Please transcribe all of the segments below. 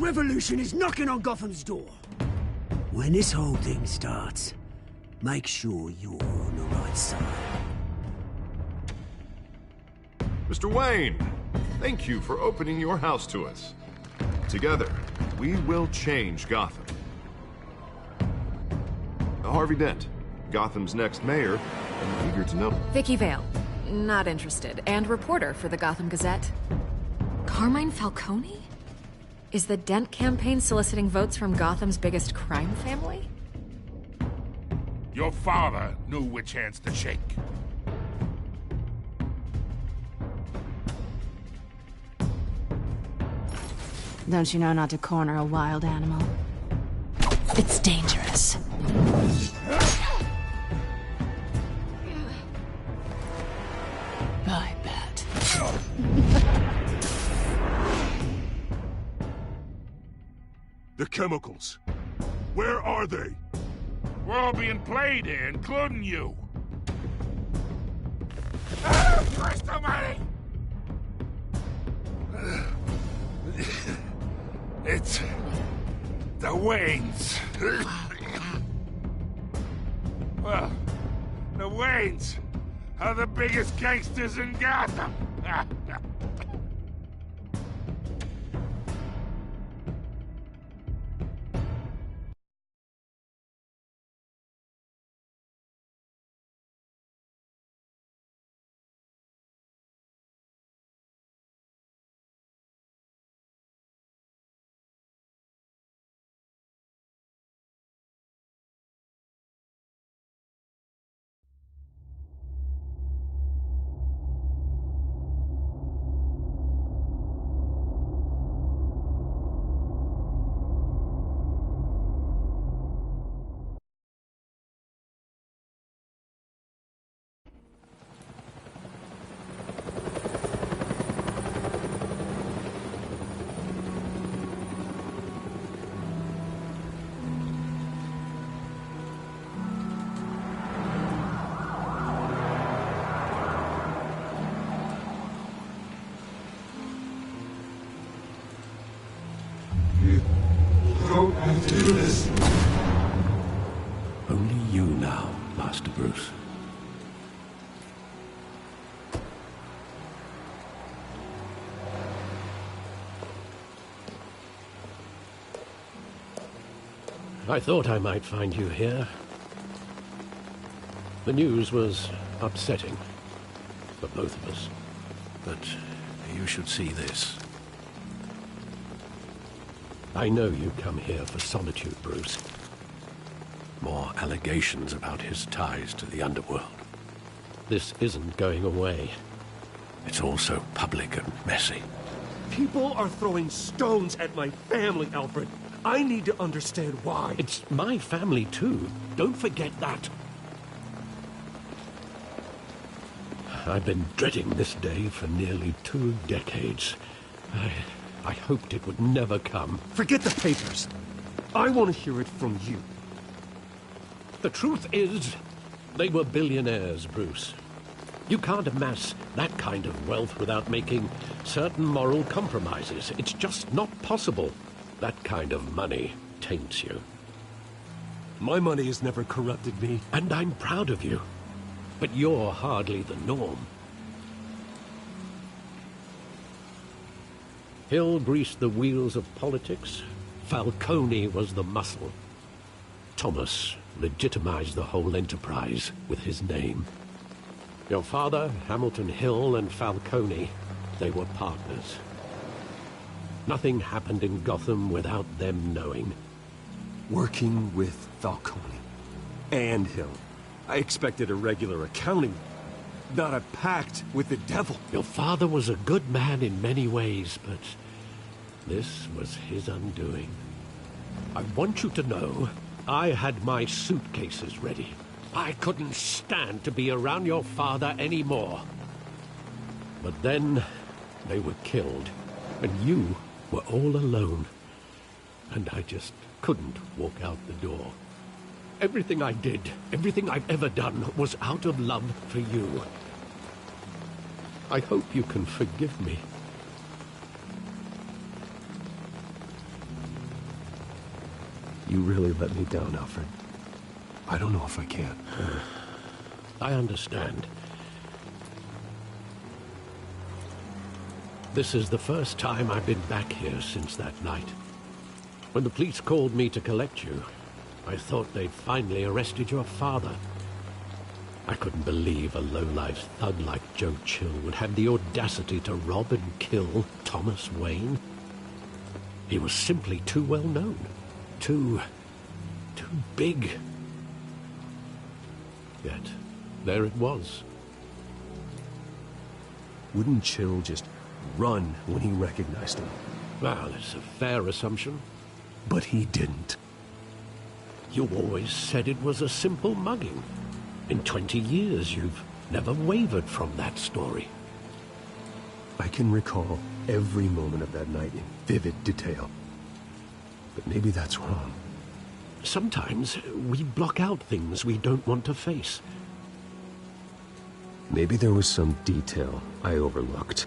revolution is knocking on Gotham's door. When this whole thing starts, make sure you're on the right side. Mr. Wayne, thank you for opening your house to us. Together, we will change Gotham. Harvey Dent, Gotham's next mayor, and eager to know. Vicky Vale, not interested, and reporter for the Gotham Gazette. Carmine Falcone? Is the Dent campaign soliciting votes from Gotham's biggest crime family? Your father knew which hands to shake. Don't you know not to corner a wild animal? It's dangerous. I bet. The chemicals. Where are they? We're all being played here, including you. Christ almighty! It's the Waynes. Well, the Waynes are the biggest gangsters in Gotham. Don't have to do this. Only you now, Master Bruce. I thought I might find you here. The news was upsetting for both of us. But you should see this. I know you come here for solitude, Bruce. More allegations about his ties to the underworld. This isn't going away. It's all so public and messy. People are throwing stones at my family, Alfred. I need to understand why. It's my family, too. Don't forget that. I've been dreading this day for nearly 2 decades. I hoped it would never come. Forget the papers. I want to hear it from you. The truth is, they were billionaires, Bruce. You can't amass that kind of wealth without making certain moral compromises. It's just not possible. That kind of money taints you. My money has never corrupted me. And I'm proud of you. But you're hardly the norm. Hill greased the wheels of politics. Falcone was the muscle. Thomas legitimized the whole enterprise with his name. Your father, Hamilton Hill, and Falcone, they were partners. Nothing happened in Gotham without them knowing. Working with Falcone and Hill. I expected a regular accounting, not a pact with the devil. Your father was a good man in many ways, but this was his undoing. I want you to know, I had my suitcases ready. I couldn't stand to be around your father anymore. But then, they were killed, and you were all alone. And I just couldn't walk out the door. Everything I did, everything I've ever done, was out of love for you. I hope you can forgive me. You really let me down, Alfred. I don't know if I can. I understand. This is the first time I've been back here since that night. When the police called me to collect you, I thought they'd finally arrested your father. I couldn't believe a low-life thug like Joe Chill would have the audacity to rob and kill Thomas Wayne. He was simply too well known. Too big. Yet, there it was. Wouldn't Chill just run when he recognized him? Well, it's a fair assumption. But he didn't. You always said it was a simple mugging. In 20 years, you've never wavered from that story. I can recall every moment of that night in vivid detail. But maybe that's wrong. Sometimes we block out things we don't want to face. Maybe there was some detail I overlooked.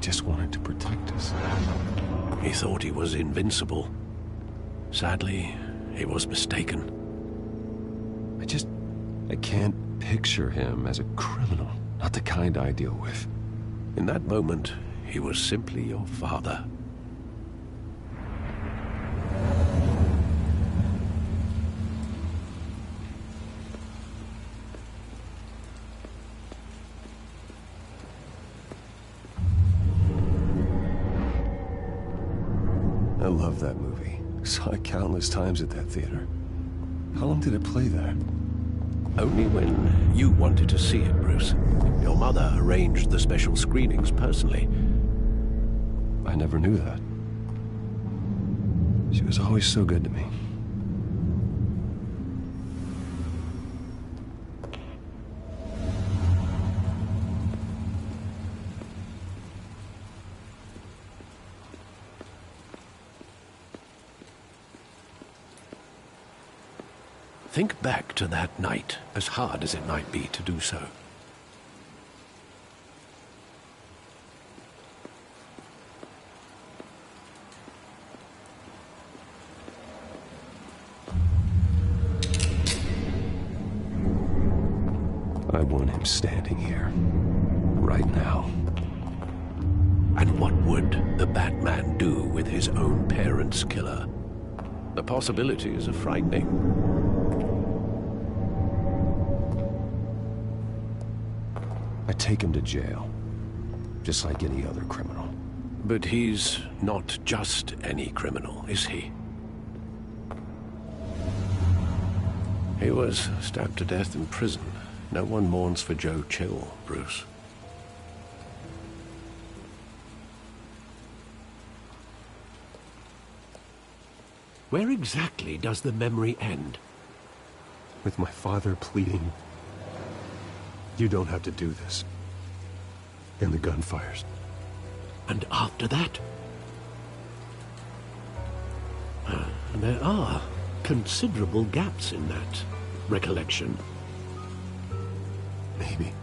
Just wanted to protect us. He thought he was invincible. Sadly, he was mistaken. I can't picture him as a criminal. Not the kind I deal with. In that moment, he was simply your father. I love that movie. Saw it countless times at that theater. How long did it play there? Only when you wanted to see it, Bruce. Your mother arranged the special screenings personally. I never knew that. She was always so good to me. Think back to that night, as hard as it might be to do so. I want him standing here, right now. And what would the Batman do with his own parents' killer? The possibilities are frightening. I take him to jail, just like any other criminal. But he's not just any criminal, is he? He was stabbed to death in prison. No one mourns for Joe Chill, Bruce. Where exactly does the memory end? With my father pleading, "You don't have to do this." And the gunfires. And after that? There are considerable gaps in that recollection. Maybe.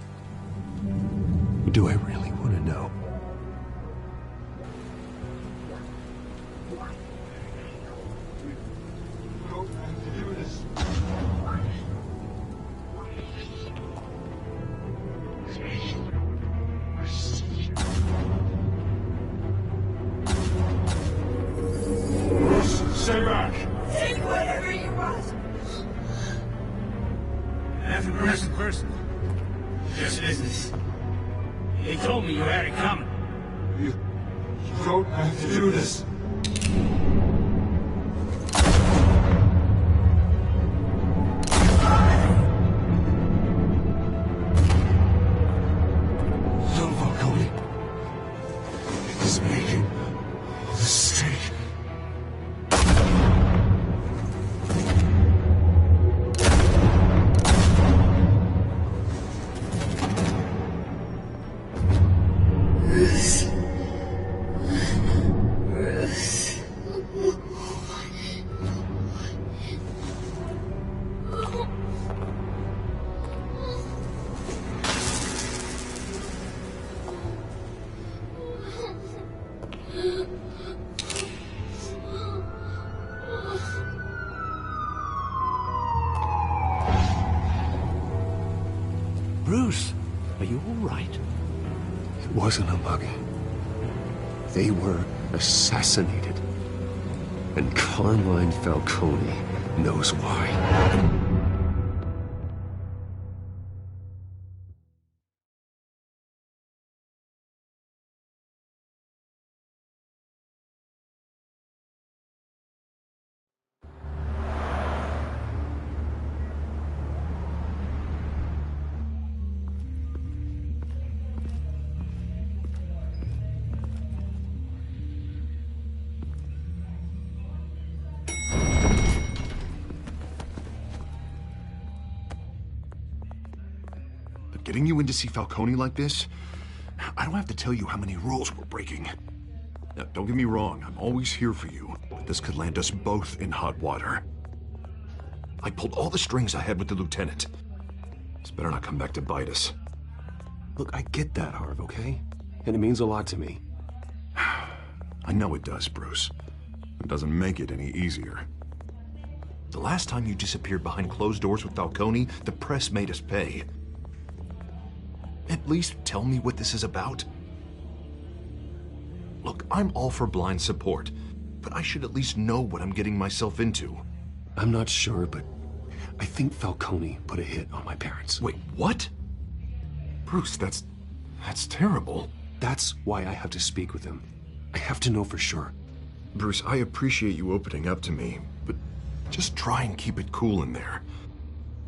Do I really want to know? Stay back! Take whatever you want. An arrested person. Just business. They told me you had it coming. You don't have to do this. No, Falcone. He's making a mistake. Bruce, are you all right? It wasn't a mugging. They were assassinated. And Carmine Falcone knows why. Getting you in to see Falcone like this? I don't have to tell you how many rules we're breaking. Now, don't get me wrong, I'm always here for you, but this could land us both in hot water. I pulled all the strings I had with the lieutenant. This better not come back to bite us. Look, I get that, Harv, okay? And it means a lot to me. I know it does, Bruce. It doesn't make it any easier. The last time you disappeared behind closed doors with Falcone, the press made us pay. At least tell me what this is about. Look, I'm all for blind support, but I should at least know what I'm getting myself into. I'm not sure, but I think Falcone put a hit on my parents. Wait, what? Bruce, that's terrible. That's why I have to speak with him. I have to know for sure. Bruce, I appreciate you opening up to me, but just try and keep it cool in there.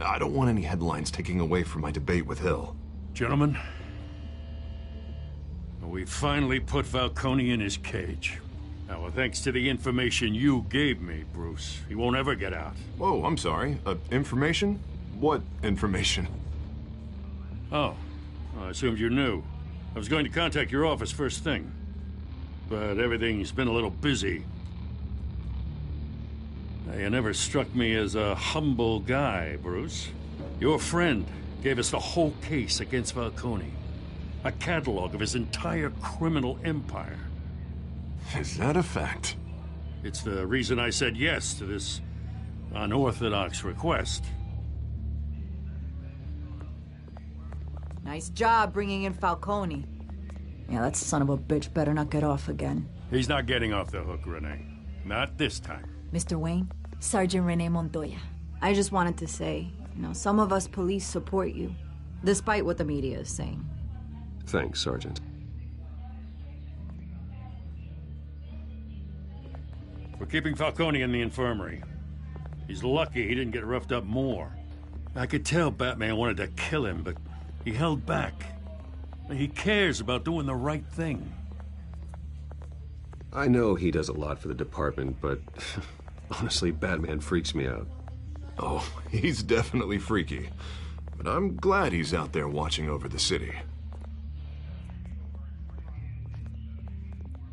I don't want any headlines taking away from my debate with Hill. Gentlemen, we finally put Falcone in his cage. Now, thanks to the information you gave me, Bruce, he won't ever get out. Whoa, I'm sorry. Information? What information? Oh, I assumed you knew. I was going to contact your office first thing, but everything's been a little busy. You never struck me as a humble guy, Bruce. Your friend gave us the whole case against Falcone. A catalog of his entire criminal empire. Is that a fact? It's the reason I said yes to this unorthodox request. Nice job bringing in Falcone. Yeah, that son of a bitch better not get off again. He's not getting off the hook, Renee. Not this time. Mr. Wayne, Sergeant Renee Montoya. I just wanted to say, some of us police support you, despite what the media is saying. Thanks, Sergeant. We're keeping Falcone in the infirmary. He's lucky he didn't get roughed up more. I could tell Batman wanted to kill him, but he held back. He cares about doing the right thing. I know he does a lot for the department, but honestly, Batman freaks me out. Oh, he's definitely freaky. But I'm glad he's out there watching over the city.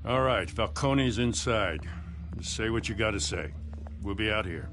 All right, Falcone's inside. Say what you gotta say. We'll be out here.